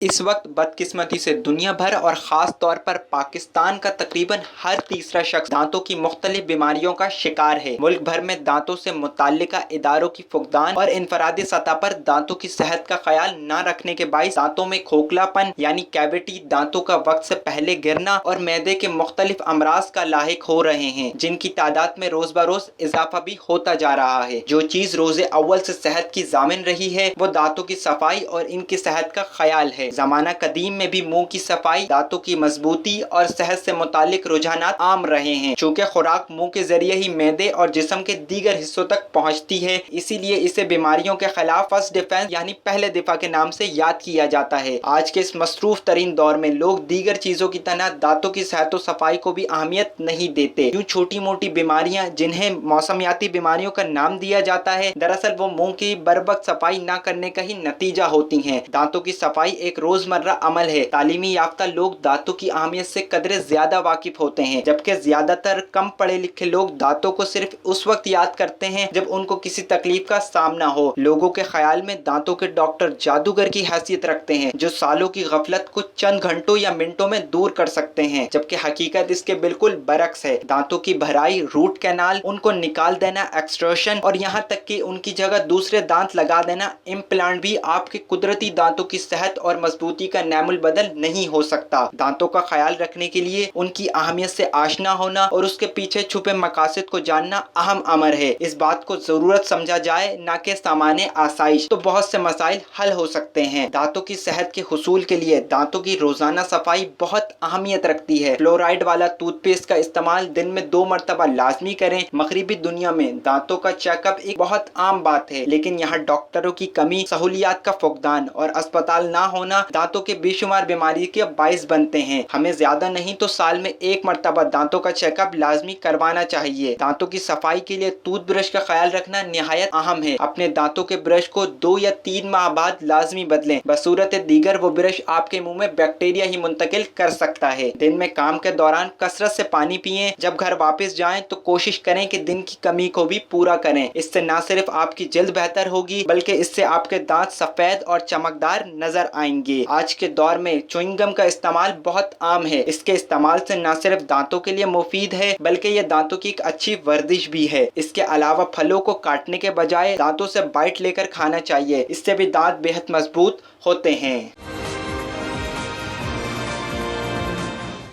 इस वक्त बदकिस्मती से दुनिया भर और ख़ास तौर पर पाकिस्तान का तकरीबन हर तीसरा शख्स दांतों की मुख्तलिफ बीमारियों का शिकार है। मुल्क भर में दांतों से मुताल्लिका इदारों की फुकदान और इनफरादी सतह पर दांतों की सेहत का ख्याल न रखने के बाइस दांतों में खोखलापन यानी कैविटी, दांतों का वक्त से पहले गिरना और मैदे के मुख्तलिफ अमराज का लाहिक हो रहे हैं, जिनकी तादाद में रोज बरोज इजाफा भी होता जा रहा है। जो चीज रोजे अव्वल से सेहत की जामिन रही है वो दांतों की सफाई और इनकी सेहत का ख्याल है। जमाना कदीम में भी मुंह की सफाई, दांतों की मजबूती और सेहत से मुतालिक रुझानात आम रहे हैं। चूँकि खुराक मुंह के जरिए ही मैदे और जिस्म के दीगर हिस्सों तक पहुँचती है, इसीलिए इसे बीमारियों के खिलाफ फर्स्ट डिफेंस यानी पहले दिफा के नाम से याद किया जाता है। आज के इस मसरूफ तरीन दौर में लोग दीगर चीजों की तरह दांतों की सेहत और सफाई को भी अहमियत नहीं देते। यूँ छोटी मोटी बीमारियां जिन्हें मौसमियाती बीमारियों का नाम दिया जाता है, दरअसल वो मुंह की बरवक्त सफाई न करने का ही नतीजा होती हैं। दांतों की सफाई एक रोजमर्रा अमल है। तालीमी याफ्ता लोग दांतों की अहमियत से कदरे ज्यादा वाकिफ होते हैं, जबकि ज्यादातर कम पढ़े लिखे लोग दांतों को सिर्फ उस वक्त याद करते हैं जब उनको किसी तकलीफ का सामना हो। लोगों के ख्याल में दांतों के डॉक्टर जादूगर की हैसियत रखते हैं, जो सालों की गफलत को चंद घंटों या मिनटों में दूर कर सकते हैं, जबकि हकीकत इसके बिल्कुल बरक्स है। दांतों की भराई, रूट कैनाल, उनको निकाल देना, एक्सट्रैक्शन और यहाँ तक कि उनकी जगह दूसरे दांत लगा देना, इम्प्लांट भी आपके कुदरती दांतों की सेहत और मजबूती का नैमुल बदल नहीं हो सकता। दांतों का ख्याल रखने के लिए उनकी अहमियत से आशना होना और उसके पीछे छुपे मकासद को जानना अहम अमर है। इस बात को जरूरत समझा जाए, न कि सामान्य आसाइश, तो बहुत से मसाइल हल हो सकते हैं। दांतों की सेहत के हुसूल के लिए दांतों की रोजाना सफाई बहुत अहमियत रखती है। फ्लोराइड वाला टूथपेस्ट का इस्तेमाल दिन में 2 मरतबा लाजमी करें। मगरिबी दुनिया में दांतों का चेकअप एक बहुत आम बात है, लेकिन यहाँ डॉक्टरों की कमी, सहूलियात का फुकदान और अस्पताल ना होना दांतों के बेशुमार बीमारी के बाइस बनते हैं। हमें ज्यादा नहीं तो साल में 1 मरतबा दांतों का चेकअप लाजमी करवाना चाहिए। दांतों की सफाई के लिए टूथब्रश का ख्याल रखना निहायत अहम है। अपने दांतों के ब्रश को 2 या 3 माह बाद लाजमी बदलें। बसूरत दीगर वो ब्रश आपके मुंह में बैक्टीरिया ही मुंतकिल कर सकता है। दिन में काम के दौरान कसरत से पानी पिएं। जब घर वापस जाएं तो कोशिश करें कि दिन की कमी को भी पूरा करें। इससे न सिर्फ आपकी जल्द बेहतर होगी, बल्कि इससे आपके दांत सफेद और चमकदार नजर आएंगे। आज के दौर में च्युइंगम का इस्तेमाल बहुत आम है। इसके इस्तेमाल से न सिर्फ दांतों के लिए मुफीद है, बल्कि ये दांतों की एक अच्छी वर्जिश भी है। इसके अलावा फलों को काटने के बजाय दांतों से बाइट लेकर खाना चाहिए। इससे भी दांत बेहद मजबूत होते हैं।